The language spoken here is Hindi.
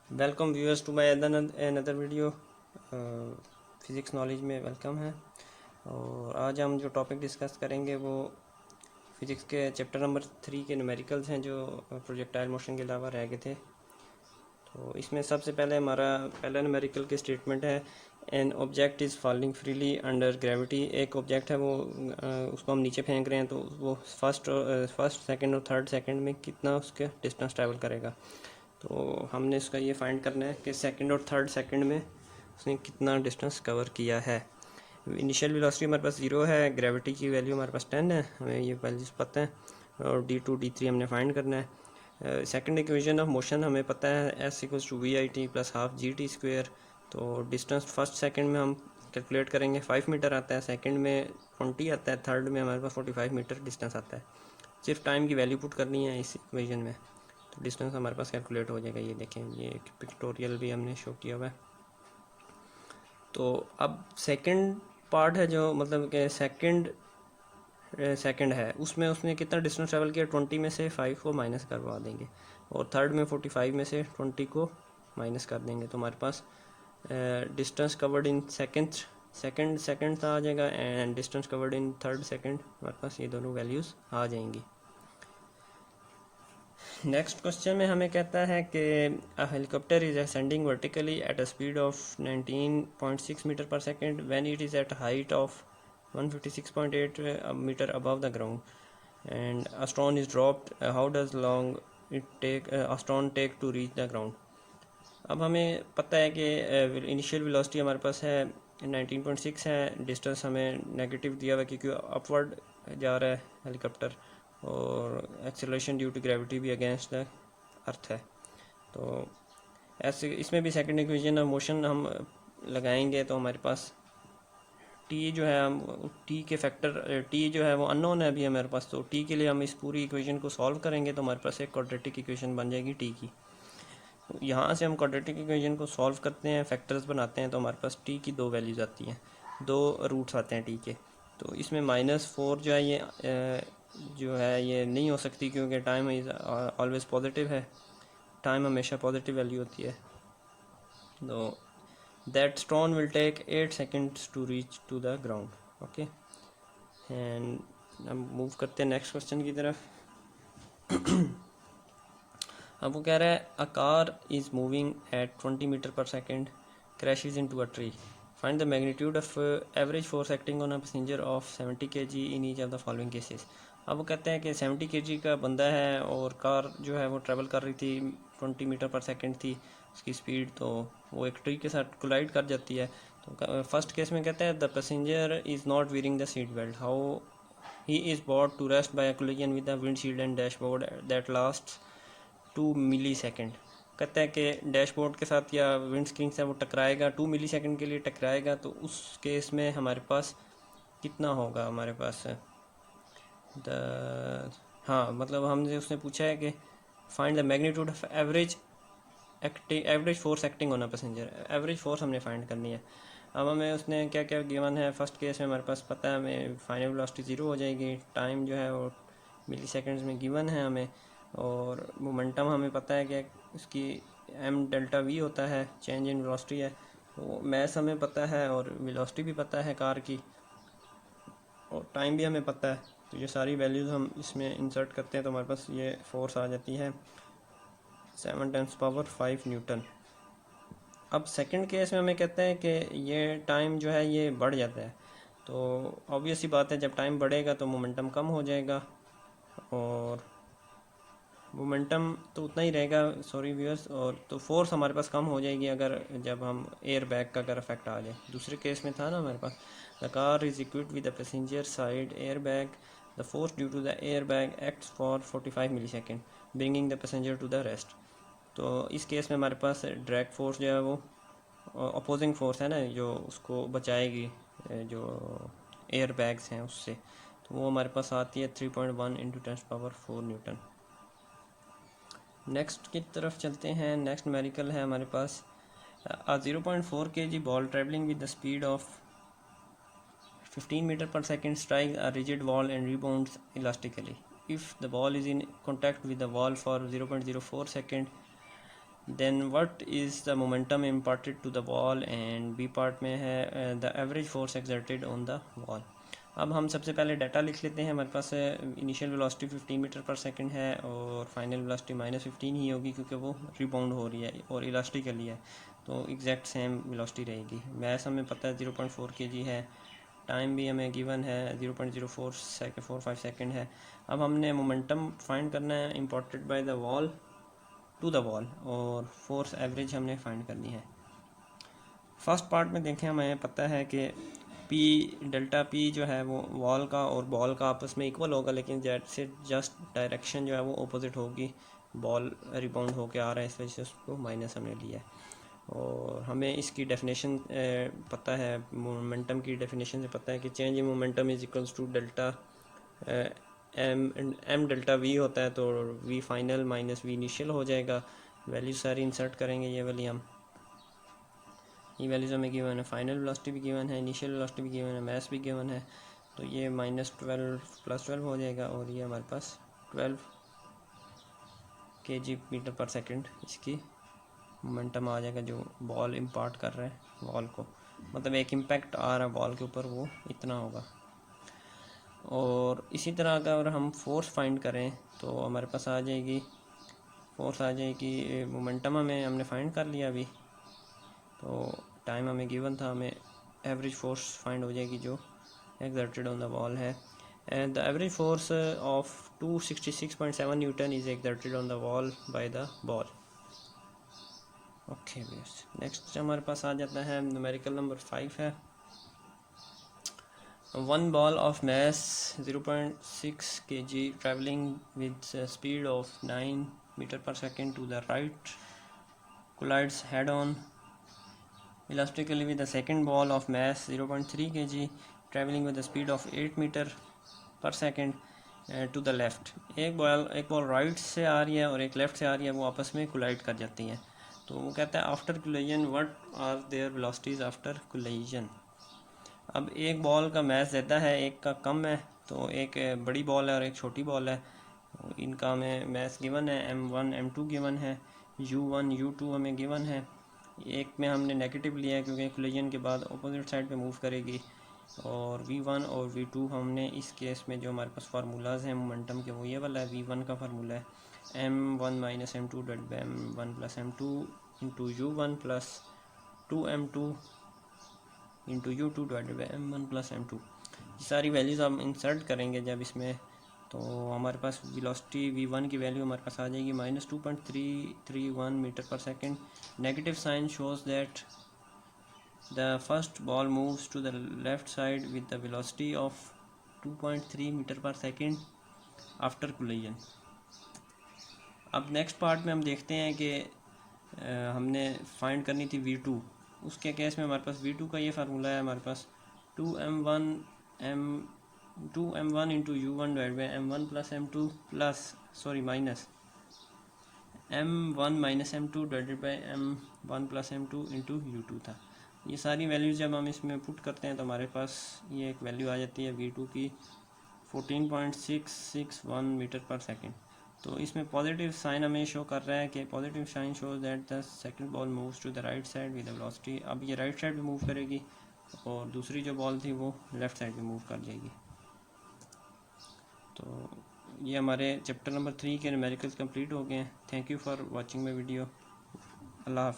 Welcome viewers to my another video. Physics knowledge में वेलकम है। और आज हम जो टॉपिक डिस्कस करेंगे वो फिज़िक्स के चैप्टर नंबर 3 के न्यूमेरिकल्स हैं जो प्रोजेक्टाइल मोशन के अलावा रह गए थे। तो इसमें सबसे पहले हमारा पहला न्यूमेरिकल की स्टेटमेंट है, an object is falling freely under gravity. एक ऑब्जेक्ट है वो उसको हम नीचे फेंक रहे हैं तो वो फर्स्ट सेकंड और थर्ड सेकंड में कितना उसके डिस्टेंस ट्रैवल करेगा। तो हमने इसका ये फाइंड करना है कि सेकंड और थर्ड सेकंड में उसने कितना डिस्टेंस कवर किया है। इनिशियल वेलोसिटी हमारे पास 0 है, ग्रेविटी की वैल्यू हमारे पास 10 है, हमें ये वैल्यूज पता है। और D2 D3 हमने फाइंड करना है। सेकंड इक्वेशन ऑफ मोशन हमें पता है, S=VIT + ½ GT²। तो डिस्टेंस फर्स्ट सेकंड में हम कैलकुलेट करेंगे, 5 मीटर आता है, सेकंड में 20 आता है, थर्ड में हमारे पास 45 मीटर डिस्टेंस आता है। सिर्फ टाइम की वैल्यू पुट करनी है इस इक्वेशन में, तो डिस्टेंस हमारे पास कैलकुलेट हो जाएगा। ये देखें, ये एक पिक्टोरियल भी हमने शो किया हुआ है। तो अब सेकंड पार्ट है जो मतलब कि सेकंड है, उसमें उसने कितना डिस्टेंस ट्रैवल किया, 20 में से 5 को माइनस करवा देंगे और थर्ड में 45 में से 20 को माइनस कर देंगे। तो हमारे पास डिस्टेंस कवर्ड इन सेकंड आ जाएगा and distance covered in third second, हमारे पास ये दोनों वैल्यूज़ आ जाएंगी। नेक्स्ट क्वेश्चन में हमें कहता है कि a helicopter is ascending vertically at a speed of 19.6 metre पर second when it is at height of 156.8 metre above the ground and a stone is dropped, how does long it take a stone take to reach the ground. अब हमें पता है कि इनिशियल वेलोसिटी हमारे पास है 19.6 है, डिस्टेंस हमें नेगेटिव दिया हुआ है क्योंकि अपवर्ड जा रहा है हेलीकॉप्टर, और एक्सेलरेशन ड्यू टू ग्रेविटी भी अगेंस्ट द अर्थ है। तो ऐसे इसमें भी सेकंड इक्वेशन ऑफ मोशन हम लगाएंगे तो हमारे पास टी जो है, हम टी के फैक्टर टी जो है वो अननोन है अभी हमारे पास। तो टी के लिए हम इस पूरी इक्वेशन को सॉल्व करेंगे तो हमारे पास एक क्वाड्रेटिक इक्वेशन बन जाएगी टी की। तो यहाँ से हम क्वाड्रेटिक इक्वेशन को सॉल्व करते हैं, फैक्टर्स बनाते हैं, तो हमारे पास टी की दो वैल्यूज़ आती हैं, दो रूट्स आते हैं टी के। तो इसमें -4 जो है ये जो है ये नहीं हो सकती क्योंकि टाइम इज़ ऑलवेज पॉजिटिव है, टाइम हमेशा पॉजिटिव वैल्यू होती है। तो that stone will take 8 seconds to reach to the ground. Okay, and हम मूव करते हैं नेक्स्ट क्वेश्चन की तरफ। अब वो कह रहा है a car is moving at 20 metre पर second crashes into a tree, find the magnitude of average force acting on a passenger of 70 kg in each of the following cases. अब वो कहते हैं कि 70 kg का बंदा है और कार जो है वो ट्रैवल कर रही थी, 20 मीटर पर सेकेंड थी उसकी स्पीड, तो वो एक ट्री के साथ कोलाइड कर जाती है। तो फर्स्ट केस में कहता है the passenger is not wearing the seat belt, how he is brought to rest by a collision with the windshield and dashboard that lasts 2 millisecond. कहता है कि डैशबोर्ड के साथ या विंड स्क्रीन से वो टकराएगा, 2 मिली सेकेंड के लिए टकराएगा। तो उस केस में हमारे पास कितना होगा, हमारे पास द हाँ मतलब हमने उसने पूछा है कि find the magnitude of average force acting on a passenger, average force हमने फाइंड करनी है। अब हमें उसने क्या क्या गिवन है, फर्स्ट केस में हमारे पास पता है हमें फाइनल वेलोसिटी 0 हो जाएगी, टाइम जो है वो मिली सेकेंड्स में गिवन है हमें, और मोमेंटम हमें पता है कि उसकी m∆v होता है, चेंज इन वेलोसिटी है। तो मैस हमें पता है और वेलोसिटी भी पता है कार की, और टाइम भी हमें पता है। तो ये सारी वैल्यूज़ हम इसमें इंसर्ट करते हैं तो हमारे पास ये फोर्स आ जाती है 7 × 10⁵ न्यूटन। अब सेकंड केस में हमें कहते हैं कि ये टाइम जो है ये बढ़ जाता है। तो ऑब्वियस सी बात है, जब टाइम बढ़ेगा तो मोमेंटम कम हो जाएगा, और मोमेंटम तो उतना ही रहेगा, सॉरी व्यूअर्स, और तो फोर्स हमारे पास कम हो जाएगी अगर जब हम एयर बैग का अगर इफेक्ट आ जाए। दूसरे केस में था ना हमारे पास the car is equipped with the passenger side air bag, the force due to the air bag acts for 45 millisecond bringing the passenger to the rest. तो इस केस में हमारे पास ड्रैग फोर्स जो है वो अपोजिंग फोर्स है ना, जो उसको बचाएगी जो एयर बैग्स हैं उससे, तो वो हमारे पास आती है 3.1 × 10⁴ न्यूटन। नेक्स्ट की तरफ चलते हैं। नेक्स्ट न्यूमेरिकल है हमारे पास a 0.4 kg ball travelling with the speed of 15 metre पर second strikes a rigid wall and rebounds elastically. If the ball is in contact with the wall for 0.04 second, then what is the momentum imparted to the wall, and B part में है the average force exerted on the wall. अब हम सबसे पहले डाटा लिख लेते हैं। हमारे पास इनिशियल वेलोसिटी 15 मीटर पर सेकंड है और फाइनल वेलोसिटी -15 ही होगी, क्योंकि वो रिबाउंड हो रही है और इलास्टिकली है, तो एग्जैक्ट सेम वेलोसिटी रहेगी। मैस हमें पता है 0.4 kg है, टाइम भी हमें गिवन है 0.0445 सेकंड है। अब हमने मोमेंटम फाइंड करना है imported by the wall to the wall, और फोर्स एवरेज हमने फाइंड करनी है। फर्स्ट पार्ट में देखें, हमें पता है कि पी डेल्टा पी जो है वो वॉल का और बॉल का आपस में इक्वल होगा, लेकिन जैसे जस्ट डायरेक्शन जो है वो ऑपोजिट होगी। बॉल रिबाउंड होके आ रहा है, इस वजह से उसको माइनस हमने लिया है। और हमें इसकी डेफिनेशन पता है, मोमेंटम की डेफिनेशन से पता है कि change in momentum is equals to delta M delta V होता है, तो V final minus V initial हो जाएगा। वैल्यू सारी इंसर्ट करेंगे, ये वाली हम, ये वैल्यूज़ हमें गिवन है, फाइनल वेलोसिटी भी गिवन है, इनिशियल वेलोसिटी भी गिवन है, मैस भी गिवन है, तो ये -12 +12 हो जाएगा, और ये हमारे पास 12 kg मीटर पर सेकंड इसकी मोमेंटम आ जाएगा, जो बॉल इम्पार्ट कर रहा है बॉल को, मतलब एक इम्पैक्ट आ रहा है बॉल के ऊपर, वो इतना होगा। और इसी तरह अगर हम फोर्स फाइंड करें तो हमारे पास आ जाएगी, फोर्स आ जाएगी, मोमेंटम हमने फाइंड कर लिया अभी, तो टाइम हमें गिवन था, हमें एवरेज फोर्स फाइंड हो जाएगी जो exerted on the wall है, and the average force of 266.7 Newton is exerted on the wall by the ball। Okay बस, नेक्स्ट हमारे पास आ जाता है न्यूमेरिकल नंबर 5 है। One ball of mass 0.6 kg traveling with a speed of 9 meter per second to the right collides head on elastically with the second ball of mass 0.3 kg traveling with a speed of 8 meter पर सेकेंड टू द लेफ़्ट। एक बॉल राइट से आ रही है और एक लेफ़्ट से आ रही है, वो आपस में कोलाइड कर जाती हैं। तो वो कहता है after collision what are their velocities after collision. अब एक बॉल का मैस देता है, एक का कम है, तो एक बड़ी बॉल है और एक छोटी बॉल है, इनका हमें मैस गिवन है, m1 m2 गिवन है, u1 u2 हमें गिवन है। एक में हमने नेगेटिव लिया है क्योंकि कोलिजन के बाद अपोजिट साइड पे मूव करेगी, और v1 और v2 हमने इस केस में जो हमारे पास फार्मूलाज हैं मोमेंटम के, वो ये वाला है। v1 का फार्मूला है m1 - m2 divided by m1 + m2 into u1 + 2m2 into u2 divided by m1 + m2। ये सारी वैल्यूज़ हम इंसर्ट करेंगे जब इसमें, तो हमारे पास वेलोसिटी v1 की वैल्यू हमारे पास आ जाएगी -2.331 मीटर पर second. Negative sign shows that the first ball moves to the left side with the velocity of 2.3 metre पर सेकेंड आफ्टर कोलिजन। अब नेक्स्ट पार्ट में हम देखते हैं कि हमने फाइंड करनी थी v2। उसके केस में हमारे पास v2 का ये फार्मूला है, हमारे पास 2m1 into u1 divide by m1 + m2 plus minus m1 - m2 divided by m1 + m2 into u2 था। ये सारी वैल्यूज़ जब हम इसमें पुट करते हैं तो हमारे पास ये एक वैल्यू आ जाती है v2 की 14.661 मीटर पर सेकेंड। तो इसमें पॉजिटिव साइन हमें शो कर रहा है कि positive sign shows that the second ball moves to the right side with velocity. अब ये राइट साइड पे मूव करेगी और दूसरी जो बॉल थी वो लेफ़्ट साइड पे मूव कर जाएगी। तो ये हमारे चैप्टर नंबर 3 के न्यूमेरिकल्स कंप्लीट हो गए हैं। Thank you for watching my video. अल्लाह हाफ़िज़।